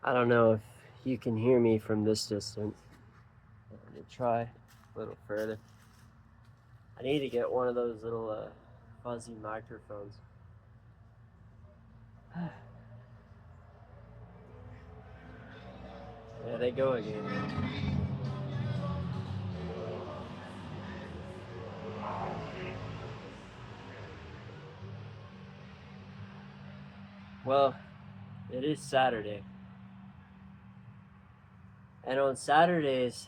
I don't know if you can hear me from this distance. Let me try a little further. I need to get one of those little fuzzy microphones. There they go again. Well, it is Saturday. And on Saturdays,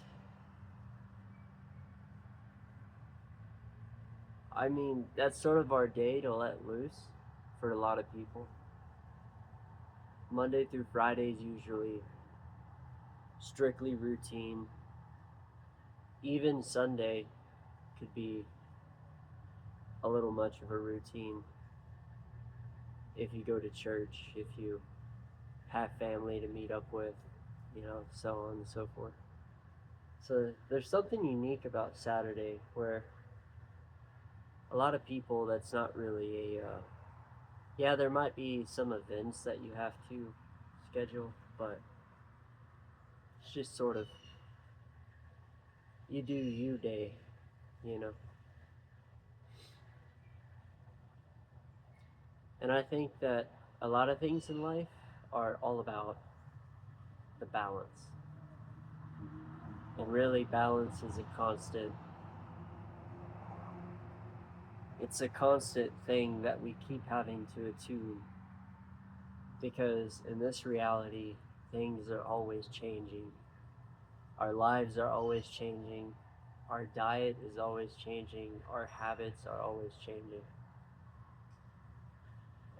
that's sort of our day to let loose for a lot of people. Monday through Friday is usually strictly routine. Even Sunday could be a little much of a routine if you go to church, if you have family to meet up with, so on and so forth. So there's something unique about Saturday where a lot of people, that's not really yeah, there might be some events that you have to schedule, but it's just sort of, you do you day, you know. And I think that a lot of things in life are all about the balance. And really, balance is a constant. It's a constant thing that we keep having to attune because in this reality, things are always changing. Our lives are always changing. Our diet is always changing. Our habits are always changing.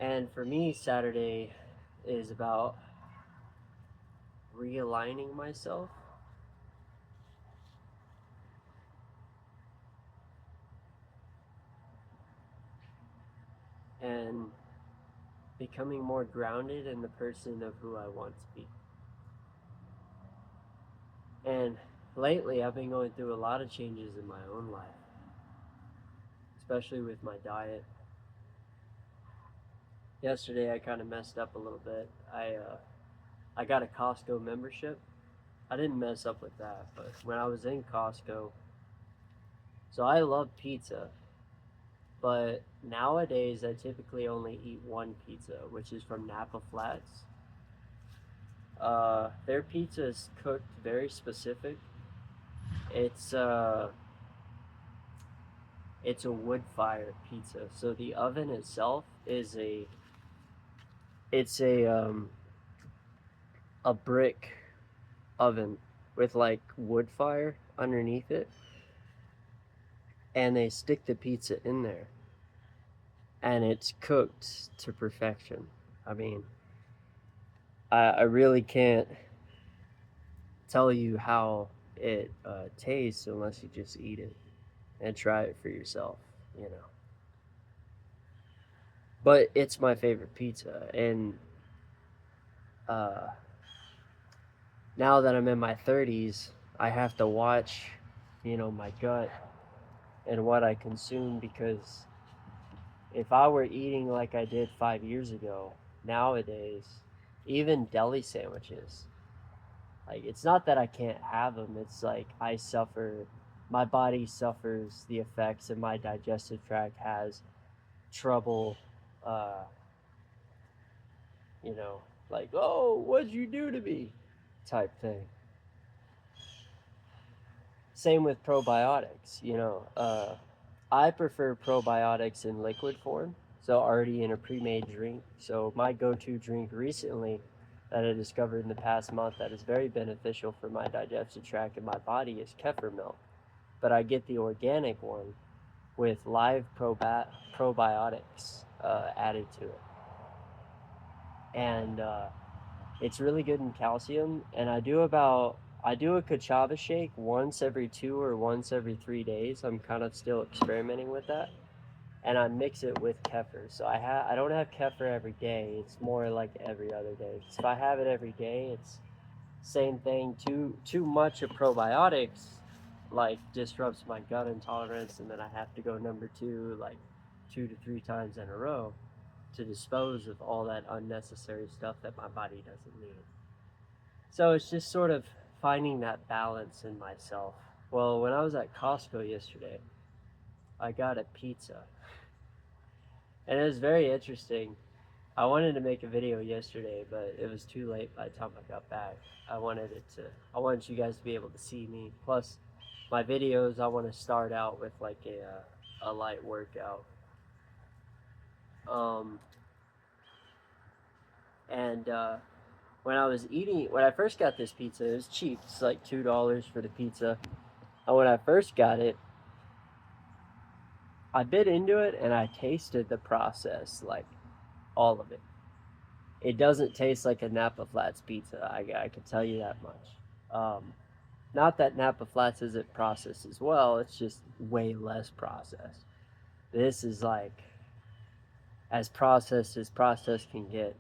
And for me, Saturday is about realigning myself and becoming more grounded in the person of who I want to be. And lately, I've been going through a lot of changes in my own life, especially with my diet. Yesterday, I kind of messed up a little bit. I got a Costco membership. I didn't mess up with that, but when I was in Costco, so I love pizza, but nowadays I typically only eat one pizza, which is from Napa Flats. Their pizza is cooked very specific. It's uh, it's a wood fire pizza, so the oven itself is a brick oven with like wood fire underneath it, and they stick the pizza in there, and it's cooked to perfection. I mean, I really can't tell you how it tastes unless you just eat it and try it for yourself, you know. But it's my favorite pizza, and uh, now that I'm in my 30s, I have to watch, my gut and what I consume because if I were eating like I did 5 years ago, nowadays, even deli sandwiches, like it's not that I can't have them, it's like my body suffers the effects, and my digestive tract has trouble, uh, you know, like, oh, what'd you do to me? Type thing. Same with probiotics, I prefer probiotics in liquid form, so already in a pre-made drink. So my go-to drink recently that I discovered in the past month that is very beneficial for my digestive tract and my body is kefir milk. But I get the organic one with live probiotics added to it, and it's really good in calcium. And I do a kachava shake once every 2 or once every 3 days. I'm kind of still experimenting with that, and I mix it with kefir. So I don't have kefir every day. It's more like every other day. So if I have it every day, it's same thing. Too much of probiotics like disrupts my gut intolerance, and then I have to go number two like 2 to 3 times in a row to dispose of all that unnecessary stuff that my body doesn't need. So it's just sort of finding that balance in myself. Well, when I was at Costco yesterday, I got a pizza. And it was very interesting. I wanted to make a video yesterday, but it was too late by the time I got back. I wanted you guys to be able to see me. Plus, my videos, I want to start out with like a light workout. Um, and when I first got this pizza, it was cheap. It's like $2 for the pizza. And when I first got it, I bit into it and I tasted the process, like all of it. It doesn't taste like a Napa Flats pizza. I can tell you that much. Not that Napa Flats isn't processed as well. It's just way less processed. This is like as processed can get.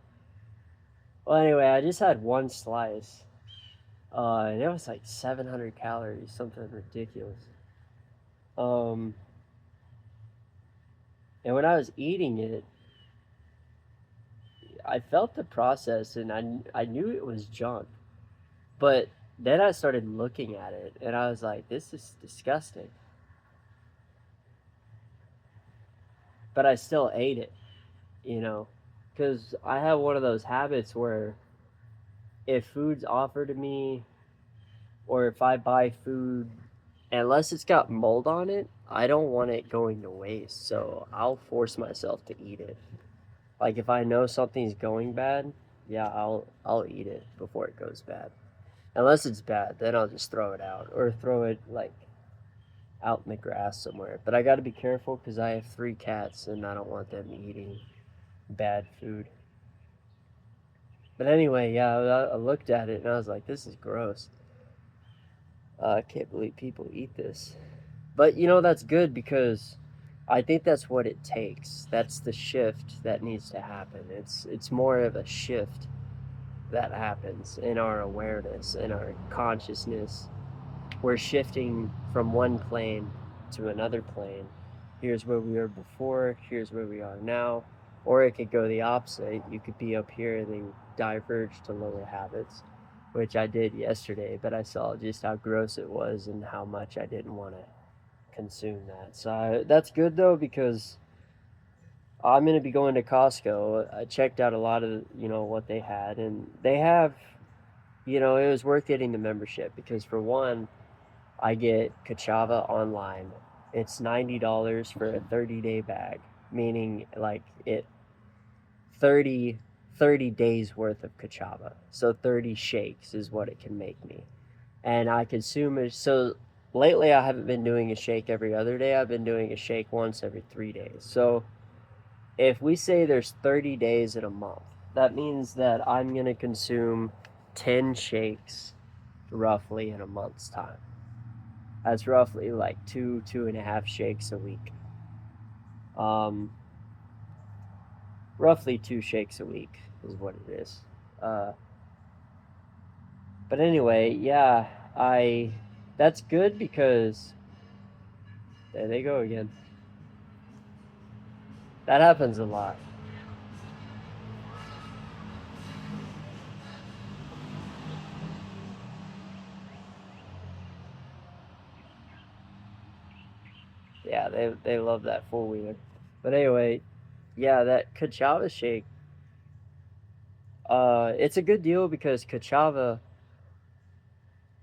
Well, anyway, I just had one slice, and it was like 700 calories, something ridiculous. Um, and when I was eating it, I felt the process, and I knew it was junk. But then I started looking at it, and I was like, "This is disgusting." But I still ate it, you know, because I have one of those habits where if food's offered to me, or if I buy food, unless it's got mold on it, I don't want it going to waste. So I'll force myself to eat it. Like if I know something's going bad, yeah, I'll eat it before it goes bad. Unless it's bad, then I'll just throw it out or throw it like out in the grass somewhere. But I got to be careful because I have 3 cats and I don't want them eating bad food. But anyway, yeah, I looked at it and I was like, this is gross. I can't believe people eat this. But you know, that's good because I think that's what it takes. That's the shift that needs to happen. It's more of a shift that happens in our awareness, in our consciousness. We're shifting from one plane to another plane. Here's where we were before, here's where we are now. Or it could go the opposite. You could be up here and then diverge to lower habits, which I did yesterday, but I saw just how gross it was and how much I didn't want to consume that. That's good though because I'm gonna be going to Costco. I checked out a lot of what they had, and they have it was worth getting the membership because for one, I get Kachava online. It's $90 for a 30-day bag, meaning like it 30 30 days worth of Kachava. So 30 shakes is what it can make me. And I consume it. So lately I haven't been doing a shake every other day. I've been doing a shake once every 3 days. So if we say there's 30 days in a month, that means that I'm going to consume 10 shakes roughly in a month's time. That's roughly like 2.5 shakes a week. Um, Roughly 2 shakes a week is what it is. Uh, but anyway, yeah, I that's good because there they go again. That happens a lot. Yeah, they love that 4 wheeler. But anyway, yeah, that Kachava shake. It's a good deal because Kachava,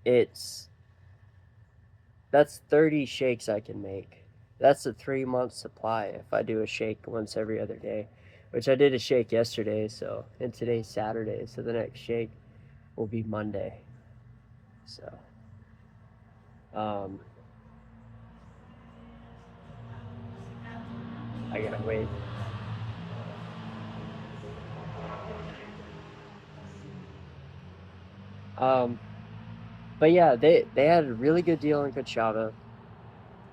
it's that's 30 shakes I can make. That's a 3 month supply if I do a shake once every other day, which I did a shake yesterday. So and today's Saturday, so the next shake will be Monday. So, um, I gotta wait. Um, but yeah, they had a really good deal on Kachava.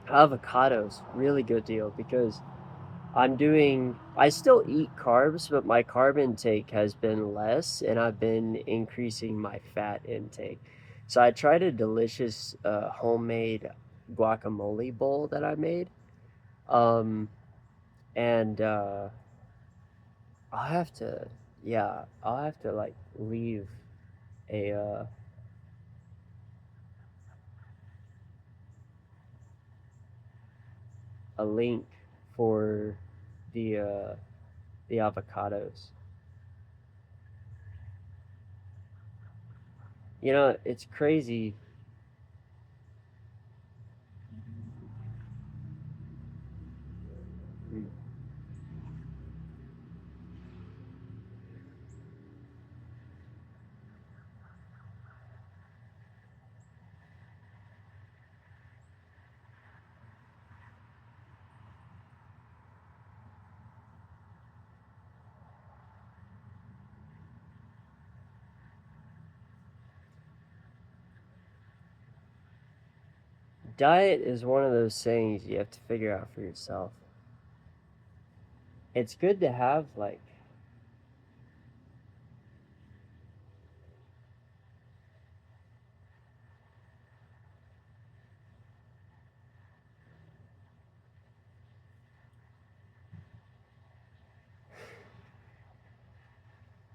Avocados, really good deal because I still eat carbs, but my carb intake has been less and I've been increasing my fat intake. So I tried a delicious homemade guacamole bowl that I made. Um, and I'll have to, yeah, I'll have to like leave a link for the the avocados. You know, it's crazy. Diet is one of those things you have to figure out for yourself. It's good to have, like,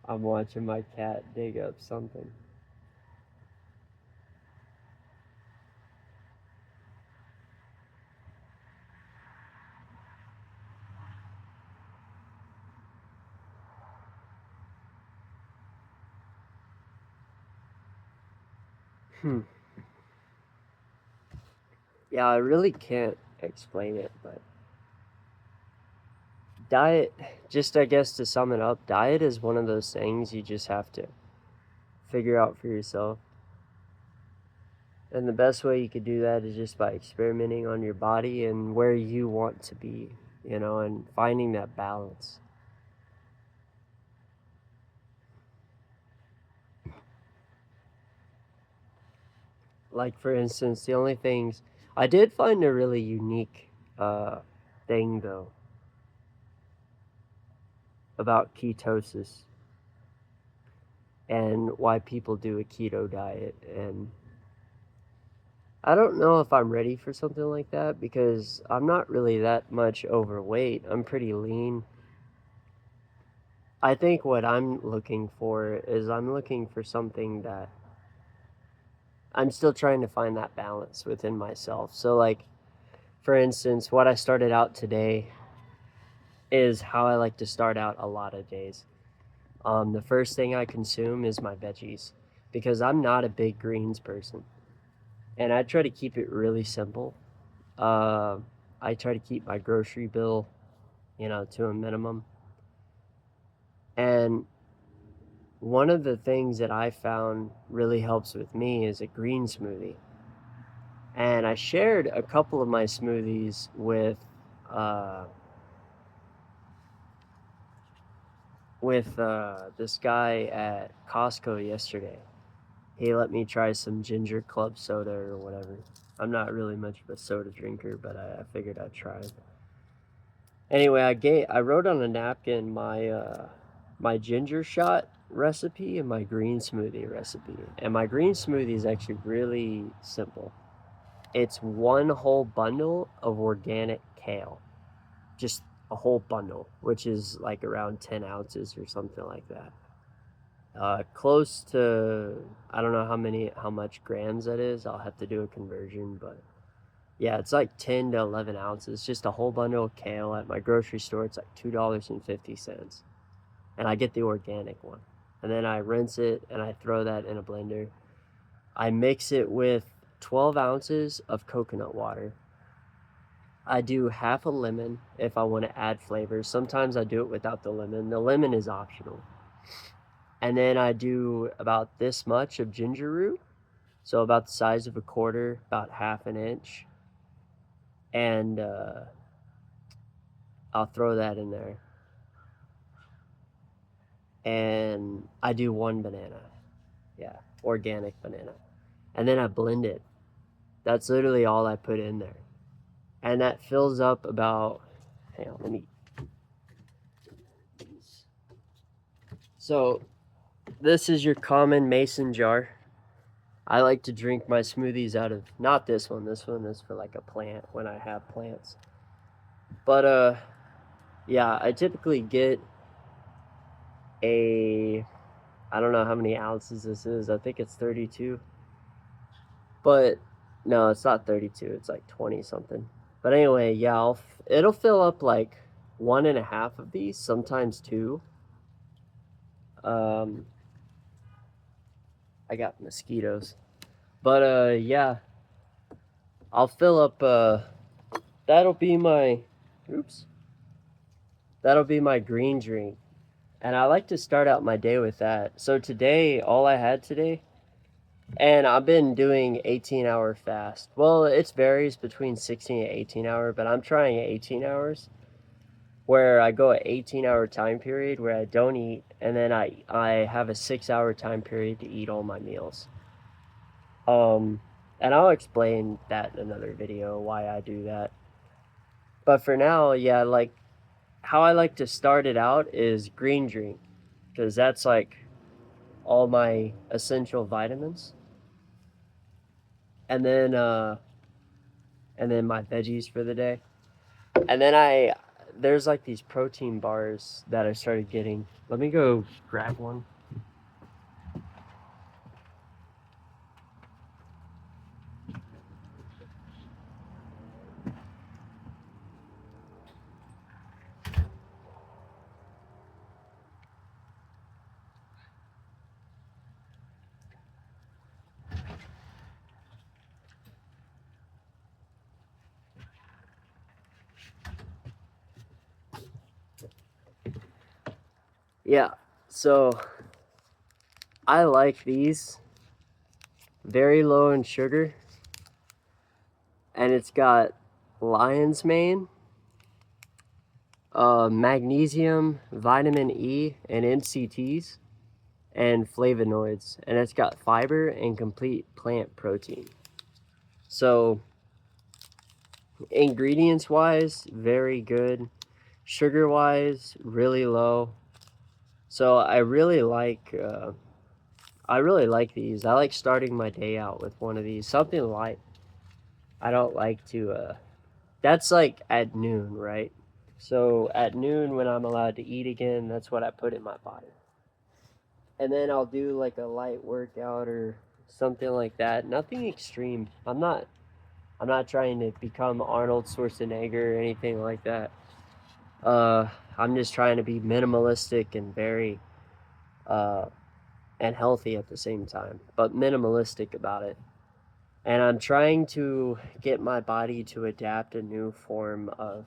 I'm watching my cat dig up something. Hmm. Yeah, I really can't explain it, but diet, just I guess to sum it up, diet is one of those things you just have to figure out for yourself. And the best way you could do that is just by experimenting on your body and where you want to be, you know, and finding that balance. Like, for instance, the only things I did find a really unique thing, though, about ketosis and why people do a keto diet. And I don't know if I'm ready for something like that because I'm not really that much overweight. I'm pretty lean. I think what I'm looking for is I'm looking for something that I'm still trying to find that balance within myself. So, like, for instance, what I started out today is how I like to start out a lot of days. The first thing I consume is my veggies because I'm not a big greens person. And I try to keep it really simple. Uh, I try to keep my grocery bill, you know, to a minimum. And one of the things that I found really helps with me is a green smoothie. And I shared a couple of my smoothies uh, with this guy at Costco yesterday. He let me try some ginger club soda or whatever. I'm not really much of a soda drinker, but I figured I'd try it. Anyway, I wrote on a napkin my ginger shot recipe and my green smoothie recipe. And my green smoothie is actually really simple. It's one whole bundle of organic kale, just a whole bundle, which is like around 10 ounces or something like that. Close to, I don't know how much grams that is. I'll have to do a conversion, but yeah, it's like 10 to 11 ounces. Just a whole bundle of kale at my grocery store. It's like $2.50, and I get the organic one. And then I rinse it and I throw that in a blender. I mix it with 12 ounces of coconut water. I do half a lemon if I want to add flavors. Sometimes I do it without the lemon. The lemon is optional. And then I do about this much of ginger root, so about the size of a quarter, about half an inch, and I'll throw that in there. And I do one banana, yeah, organic banana, and then I blend it. That's literally all I put in there, and that fills up about. Hang on, let me. So this is your common mason jar. I like to drink my smoothies out of not this one. This one is for like a plant when I have plants. But yeah, I typically get a I don't know how many ounces this is. I think it's 32. But no, it's not 32. It's like 20 something. But anyway, yeah, it'll fill up like one and a half of these, sometimes two. Um, I got mosquitoes. But yeah, I'll fill up. That'll be my. Oops. That'll be my green drink, and I like to start out my day with that. So today, all I had today, and I've been doing 18-hour fast. Well, it varies between 16 and 18 hour, but I'm trying 18 hours where I go an 18-hour time period where I don't eat, and then I have a 6-hour time period to eat all my meals. Um, and I'll explain that in another video why I do that. But for now, yeah, like how I like to start it out is green drink because that's like all my essential vitamins, and then my veggies for the day, and then I there's like these protein bars that I started getting. Let me go grab one. Yeah, so I like these very low in sugar, and it's got lion's mane, magnesium, vitamin E, and NCTs, and flavonoids, and it's got fiber and complete plant protein. So, ingredients wise, very good. Sugar wise, really low. So I really like these. I like starting my day out with one of these, something light. I don't like to. That's like at noon, right? So at noon, when I'm allowed to eat again, that's what I put in my body. And then I'll do like a light workout or something like that. Nothing extreme. I'm not trying to become Arnold Schwarzenegger or anything like that. Uh, I'm just trying to be minimalistic and very uh, and healthy at the same time, but minimalistic about it. And I'm trying to get my body to adapt a new form of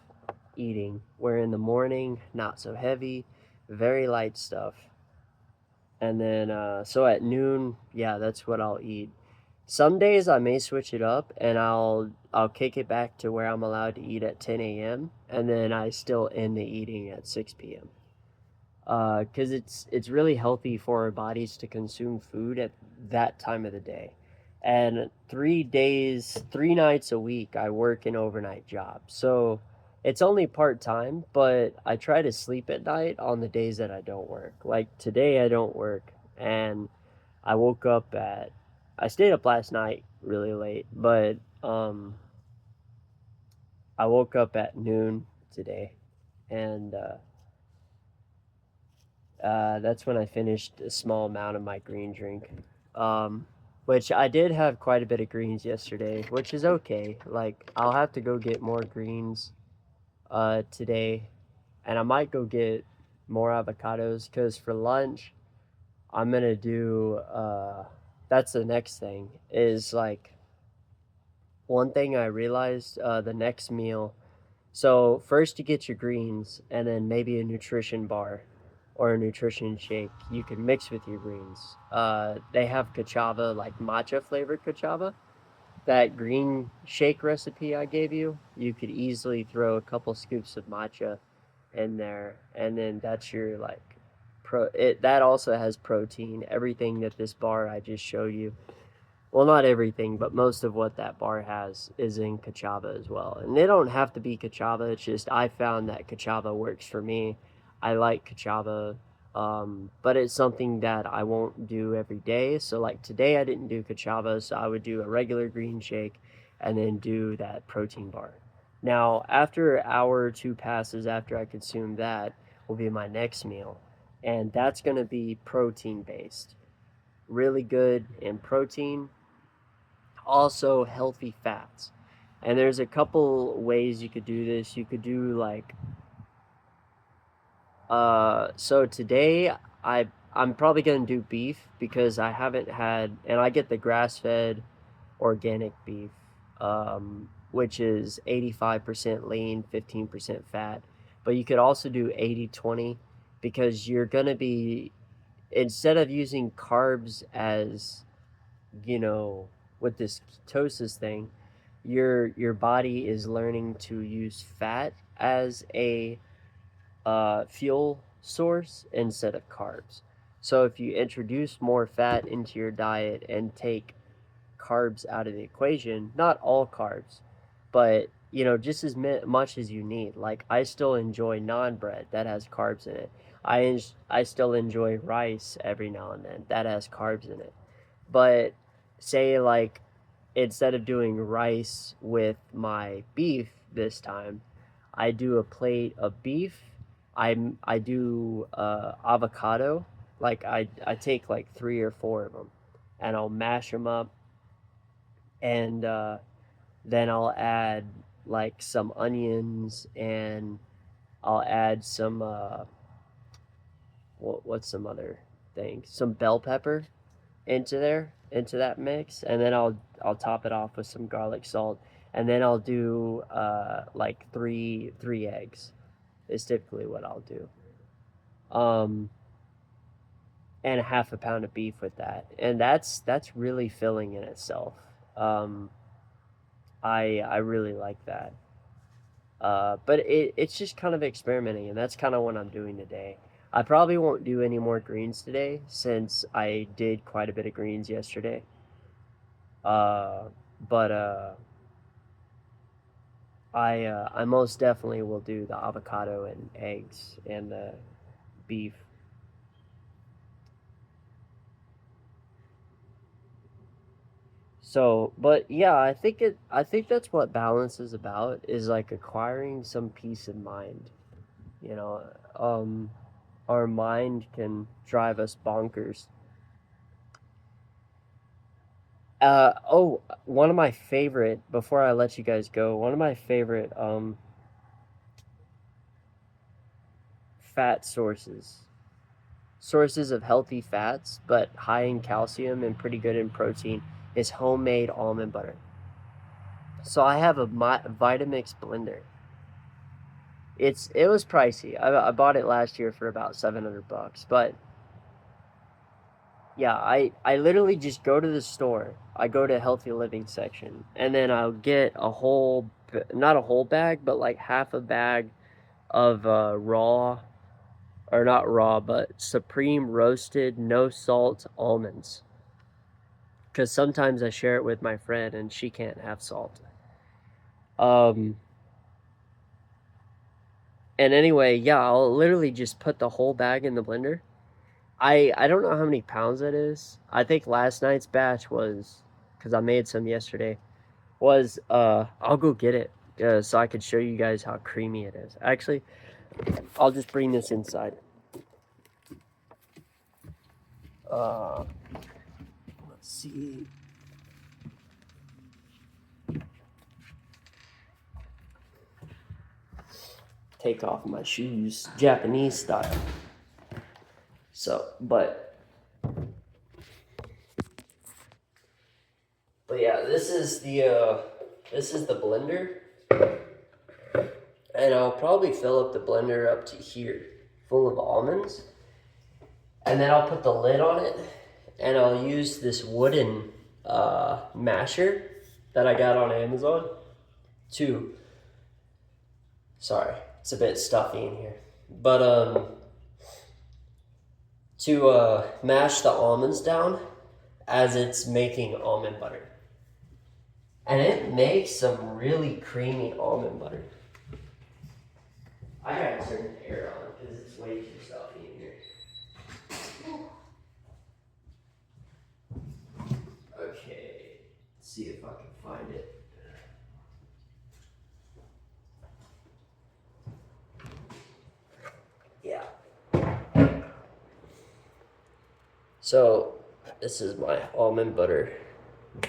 eating, where in the morning, not so heavy, very light stuff. And then, so at noon, yeah, that's what I'll eat. Some days I may switch it up and I'll kick it back to where I'm allowed to eat at 10 a.m. and then I still end the eating at 6 p.m. Because it's really healthy for our bodies to consume food at that time of the day. And 3 days, 3 nights a week, I work an overnight job, so it's only part time. But I try to sleep at night on the days that I don't work. Like today, I don't work, and I woke up at. I stayed up last night really late, but I woke up at noon today, and that's when I finished a small amount of my green drink. Um, which I did have quite a bit of greens yesterday, which is okay. Like I'll have to go get more greens today, and I might go get more avocados because for lunch I'm gonna do. That's the next thing is like one thing I realized the next meal. So first you get your greens and then maybe a nutrition bar or a nutrition shake you can mix with your greens. They have cachava, like matcha flavored cachava. That green shake recipe I gave you, you could easily throw a couple scoops of matcha in there, and then that's your like that also has protein. Everything that this bar I just showed you, well, not everything, but most of what that bar has is in Cachava as well. And they don't have to be Cachava. It's just I found that Cachava works for me. I like Cachava, but it's something that I won't do every day. So, like today, I didn't do Cachava, so I would do a regular green shake and then do that protein bar. Now, after an hour or two passes after I consume that, will be my next meal. and that's going to be protein based. Really good in protein, also healthy fats. And there's a couple ways you could do this. You could do like so today I'm probably gonna do beef because I haven't had, and I get the grass fed organic beef, which is 85% lean, 15% fat. But you could also do 80/20 because you're gonna be, instead of using carbs as, you know, with this ketosis thing, your body is learning to use fat as a fuel source instead of carbs. So if you introduce more fat into your diet and take carbs out of the equation, not all carbs, but just as much as you need. Like I still enjoy non bread that has carbs in it. I still enjoy rice every now and then that has carbs in it. But say like instead of doing rice with my beef this time, I do a plate of beef. I do avocado. Like I take like 3 or 4 of them, and I'll mash them up, and then I'll add like some onions, and I'll add some what's some other thing? Some bell pepper into that mix, and then I'll top it off with some garlic salt, and then I'll do like three eggs is typically what I'll do. Um, and a half a pound of beef with that, and that's really filling in itself. Um, I really like that. But it's just kind of experimenting, and that's kind of what I'm doing today. I probably won't do any more greens today since I did quite a bit of greens yesterday. Uh, but I most definitely will do the avocado and eggs and the beef. So, but yeah, I think that's what balance is about, is like acquiring some peace of mind. You know, um, our mind can drive us bonkers. One of my favorite, before I let you guys go, one of my favorite fat sources of healthy fats, but high in calcium and pretty good in protein, is homemade almond butter. So I have a Vitamix blender. It was pricey. I bought it last year for about $700, but yeah, I literally just go to the store. I go to healthy living section, and then I'll get not a whole bag, but like half a bag of raw, or not raw, but supreme roasted, no salt almonds. Because sometimes I share it with my friend, and she can't have salt. Um, and anyway, yeah, I'll literally just put the whole bag in the blender. I don't know how many pounds that is. I think last night's batch was, because I made some yesterday, was I'll go get it so I could show you guys how creamy it is. Actually, I'll just bring this inside. Uh, let's see. Take off my shoes, Japanese style. So, but yeah, this is the blender, and I'll probably fill up the blender up to here, full of almonds, and then I'll put the lid on it, and I'll use this wooden masher that I got on Amazon to. Sorry, it's a bit stuffy in here, but to mash the almonds down as it's making almond butter. And it makes some really creamy almond butter. I gotta turn the air on because it's way too stuffy in here. Okay, let's see if I can find it. Yeah. So this is my almond butter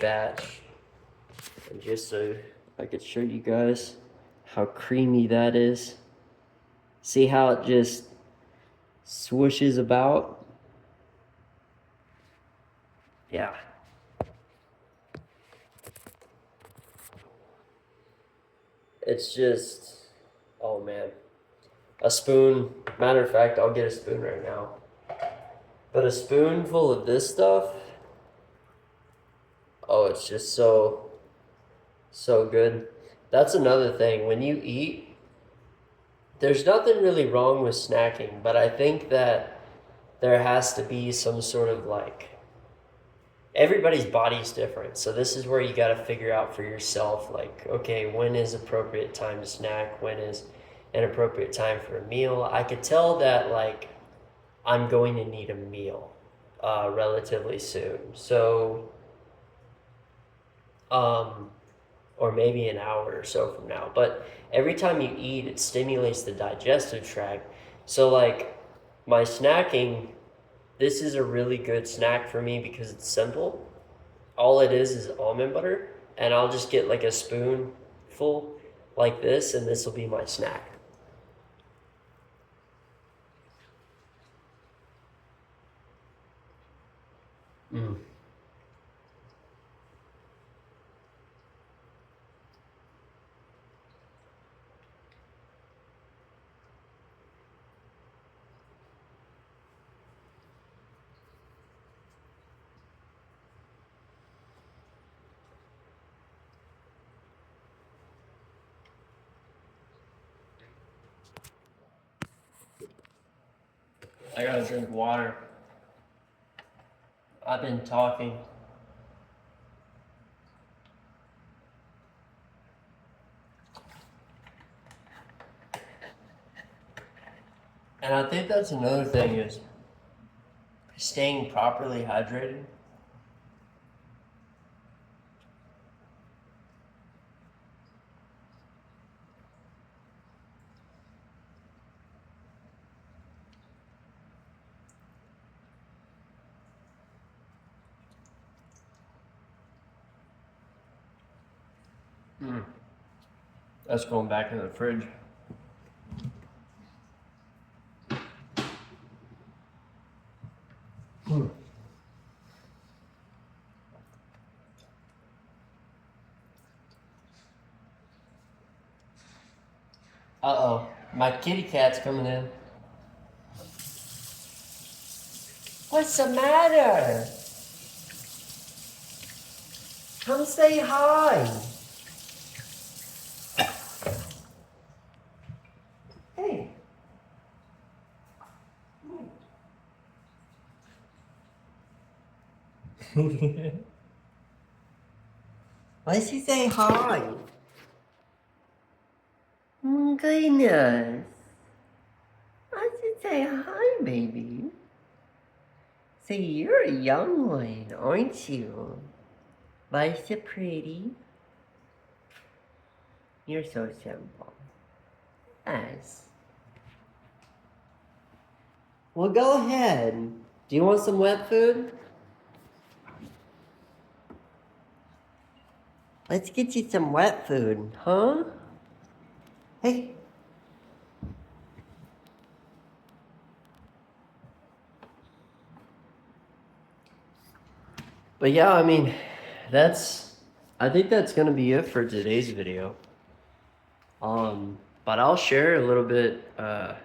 batch, and just so I could show you guys how creamy that is. See how it just swooshes about? Yeah. It's just, oh man. A spoon, matter of fact, I'll get a spoon right now. But a spoonful of this stuff, oh, it's just so good. That's another thing. When you eat, there's nothing really wrong with snacking, but I think that there has to be some sort of like, everybody's body's different. So this is where you got to figure out for yourself, like, okay, when is appropriate time to snack? When is an appropriate time for a meal? I could tell that like I'm going to need a meal relatively soon. So, or maybe an hour or so from now. But every time you eat, it stimulates the digestive tract. So like my snacking, this is a really good snack for me because it's simple. All it is almond butter, and I'll just get like a spoonful like this, and this will be my snack. Mm. I gotta drink water. I've been talking. And I think that's another thing is staying properly hydrated. That's going back in the fridge. Uh-oh, my kitty cat's coming in. What's the matter? Come say hi. Hey. Why does he say hi? Goodness. Why does he say hi, baby? So you're a young one, aren't you? Why is it pretty? You're so simple. Yes. Well, go ahead. Do you want some wet food? Let's get you some wet food, huh? Hey. But yeah, I mean, I think that's gonna be it for today's video. But I'll share a little bit, I'm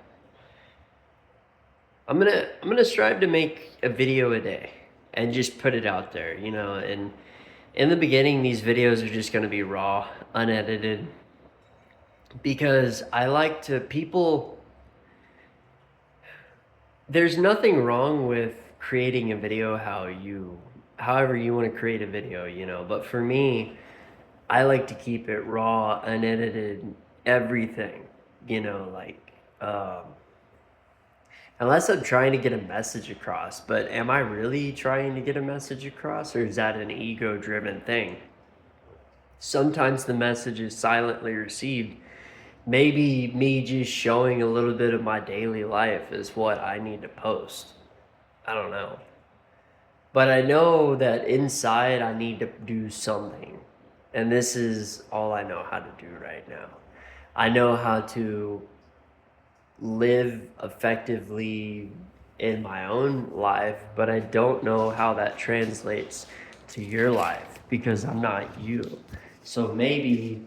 gonna strive to make a video a day and just put it out there, you know, and in the beginning, these videos are just gonna be raw, unedited, because I like to, there's nothing wrong with creating a video however you want to create a video, you know, but for me, I like to keep it raw, unedited, everything, you know, like, unless I'm trying to get a message across, but am I really trying to get a message across, or is that an ego-driven thing? Sometimes the message is silently received. Maybe me just showing a little bit of my daily life is what I need to post. I don't know. But I know that inside I need to do something. And this is all I know how to do right now. I know how to live effectively in my own life, but I don't know how that translates to your life because I'm not you. So maybe,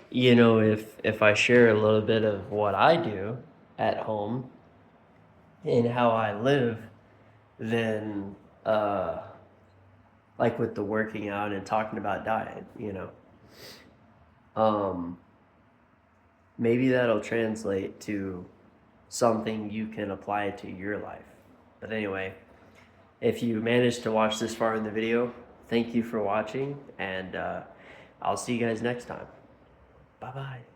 you know, if I share a little bit of what I do at home and how I live, then like with the working out and talking about diet, you know, um, maybe that'll translate to something you can apply to your life. But anyway, if you managed to watch this far in the video, thank you for watching, and I'll see you guys next time. Bye bye.